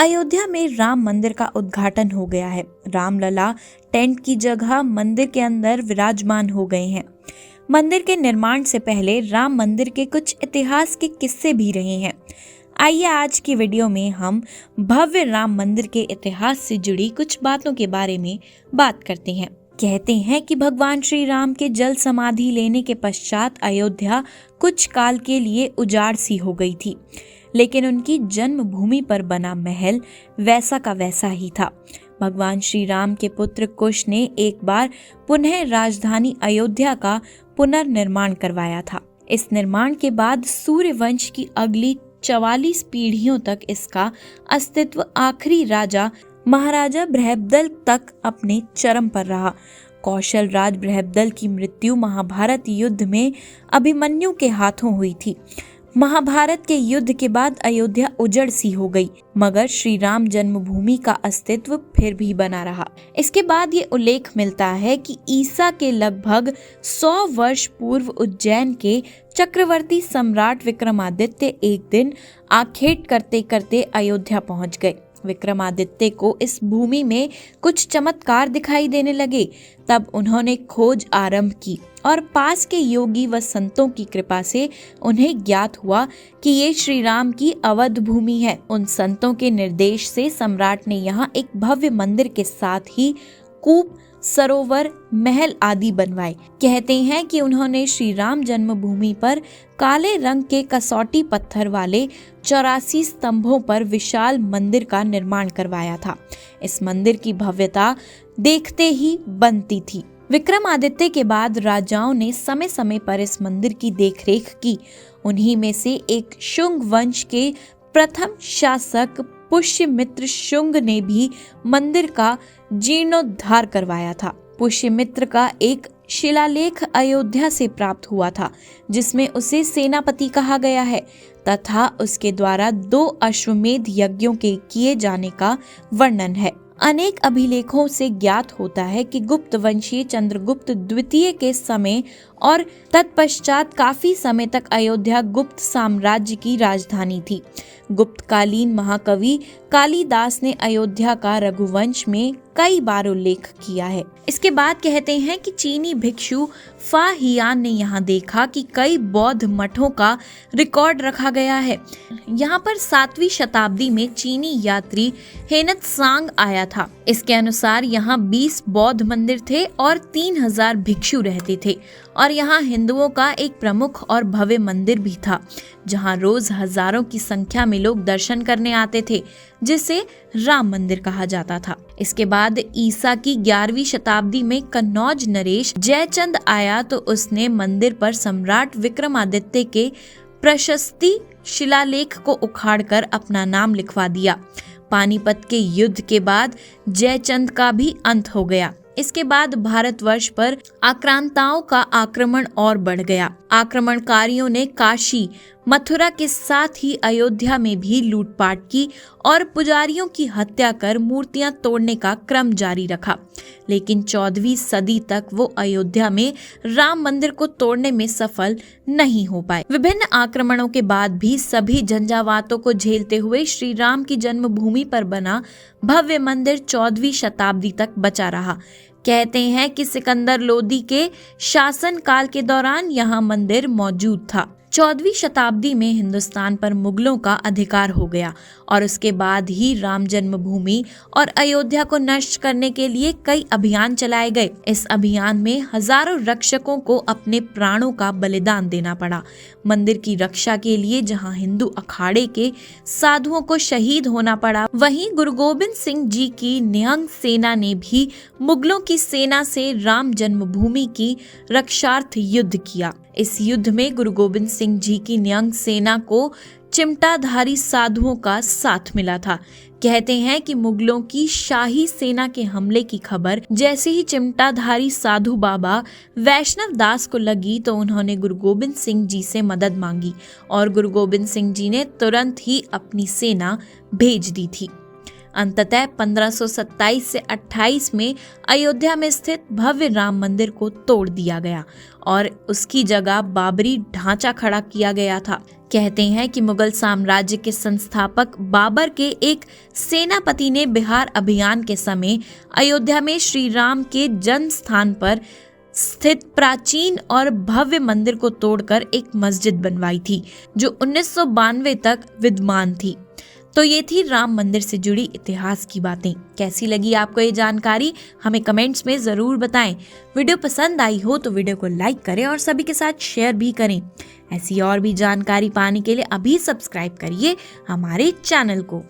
अयोध्या में राम मंदिर का उद्घाटन हो गया है। रामलला टेंट की जगह मंदिर के अंदर विराजमान हो गए हैं। मंदिर के निर्माण से पहले राम मंदिर के कुछ इतिहास के किस्से भी रहे हैं। आइए आज की वीडियो में हम भव्य राम मंदिर के इतिहास से जुड़ी कुछ बातों के बारे में बात करते हैं। कहते हैं कि भगवान श्री राम के जल समाधि लेने के पश्चात अयोध्या कुछ काल के लिए उजाड़ सी हो गई थी, लेकिन उनकी जन्मभूमि पर बना महल वैसा का वैसा ही था। भगवान श्री राम के पुत्र कुश ने एक बार पुनः राजधानी अयोध्या का पुनर्निर्माण करवाया था। इस निर्माण के बाद सूर्यवंश की अगली 44 पीढ़ियों तक इसका अस्तित्व आखिरी राजा महाराजा बृहद्दल तक अपने चरम पर रहा। कौशल राज बृहद्दल की मृत्यु महाभारत युद्ध में अभिमन्यु के हाथों हुई थी। महाभारत के युद्ध के बाद अयोध्या उजड़ सी हो गई, मगर श्री राम जन्मभूमि का अस्तित्व फिर भी बना रहा। इसके बाद ये उल्लेख मिलता है कि ईसा के लगभग 100 वर्ष पूर्व उज्जैन के चक्रवर्ती सम्राट विक्रमादित्य एक दिन आखेट करते करते अयोध्या पहुंच गए। विक्रमादित्य को इस भूमि में कुछ चमत्कार दिखाई देने लगे। तब उन्होंने खोज आरंभ की और पास के योगी व संतों की कृपा से उन्हें ज्ञात हुआ कि ये श्री राम की अवध भूमि है। उन संतों के निर्देश से सम्राट ने यहाँ एक भव्य मंदिर के साथ ही कूप, सरोवर, महल आदि बनवाए। कहते हैं कि उन्होंने श्री राम जन्मभूमि पर काले रंग के कसौटी पत्थर वाले 84 स्तंभों पर विशाल मंदिर का निर्माण करवाया था। इस मंदिर की भव्यता देखते ही बनती थी। विक्रमादित्य के बाद राजाओं ने समय समय पर इस मंदिर की देखरेख की। उन्हीं में से एक शुंग वंश के प्रथम शासक पुष्यमित्र शुंग ने भी मंदिर का जीर्णोद्धार करवाया था। पुष्यमित्र का एक शिलालेख अयोध्या से प्राप्त हुआ था, जिसमें उसे सेनापति कहा गया है तथा उसके द्वारा 2 अश्वमेध यज्ञों के किए जाने का वर्णन है। अनेक अभिलेखों से ज्ञात होता है कि गुप्त वंशीय चंद्रगुप्त द्वितीय के समय और तत्पश्चात काफी समय तक अयोध्या गुप्त साम्राज्य की राजधानी थी। गुप्तकालीन महाकवि कालिदास ने अयोध्या का रघुवंश में कई बार उल्लेख किया है। इसके बाद कहते हैं कि चीनी भिक्षु फा हियान ने यहाँ देखा कि कई बौद्ध मठों का रिकॉर्ड रखा गया है। यहाँ पर 7वीं शताब्दी में चीनी यात्री हेनत्सांग आया था। इसके अनुसार यहाँ 20 बौद्ध मंदिर थे और 3000 भिक्षु रहते थे और यहाँ हिंदुओं का एक प्रमुख और भव्य मंदिर भी था, जहाँ रोज हजारों की संख्या में लोग दर्शन करने आते थे, जिसे राम मंदिर कहा जाता था। इसके बाद ईसा की 11वीं शताब्दी में कन्नौज नरेश जयचंद आया तो उसने मंदिर पर सम्राट विक्रमादित्य के प्रशस्ति शिलालेख को उखाड़कर अपना नाम लिखवा दिया। पानीपत के युद्ध के बाद जयचंद का भी अंत हो गया। इसके बाद भारतवर्ष पर आक्रांताओं का आक्रमण और बढ़ गया। आक्रमणकारियों ने काशी, मथुरा के साथ ही अयोध्या में भी लूटपाट की और पुजारियों की हत्या कर मूर्तियां तोड़ने का क्रम जारी रखा। लेकिन 14वीं सदी तक वो अयोध्या में राम मंदिर को तोड़ने में सफल नहीं हो पाए। विभिन्न आक्रमणों के बाद भी सभी झंझावातों को झेलते हुए श्री राम की जन्मभूमि पर बना भव्य मंदिर 14वीं शताब्दी तक बचा रहा। कहते हैं कि सिकंदर लोदी के शासन काल के दौरान यहाँ मंदिर मौजूद था। 14वीं शताब्दी में हिंदुस्तान पर मुगलों का अधिकार हो गया और उसके बाद ही राम जन्मभूमि और अयोध्या को नष्ट करने के लिए कई अभियान चलाए गए। इस अभियान में हजारों रक्षकों को अपने प्राणों का बलिदान देना पड़ा। मंदिर की रक्षा के लिए जहां हिंदू अखाड़े के साधुओं को शहीद होना पड़ा, वहीं गुरु गोबिंद सिंह जी की निहंग सेना ने भी मुगलों की सेना से राम जन्मभूमि की रक्षार्थ युद्ध किया। इस युद्ध में गुरु गोबिंद सिंह जी की निहंग सेना को चिमटाधारी साधुओं का साथ मिला था। कहते हैं कि मुगलों की शाही सेना के हमले की खबर जैसे ही चिमटाधारी साधु बाबा वैष्णव दास को लगी तो उन्होंने गुरु गोबिंद सिंह जी से मदद मांगी और गुरु गोबिंद सिंह जी ने तुरंत ही अपनी सेना भेज दी थी। अंततः 1527 से 28 में अयोध्या में स्थित भव्य राम मंदिर को तोड़ दिया गया और उसकी जगह बाबरी ढांचा खड़ा किया गया था। कहते हैं कि मुगल साम्राज्य के संस्थापक बाबर के एक सेनापति ने बिहार अभियान के समय अयोध्या में श्री राम के जन्म स्थान पर स्थित प्राचीन और भव्य मंदिर को तोड़कर एक मस्जिद बनवाई थी, जो 1992 तक विद्यमान थी। तो ये थी राम मंदिर से जुड़ी इतिहास की बातें। कैसी लगी आपको ये जानकारी, हमें कमेंट्स में ज़रूर बताएं। वीडियो पसंद आई हो तो वीडियो को लाइक करें और सभी के साथ शेयर भी करें। ऐसी और भी जानकारी पाने के लिए अभी सब्सक्राइब करिए हमारे चैनल को।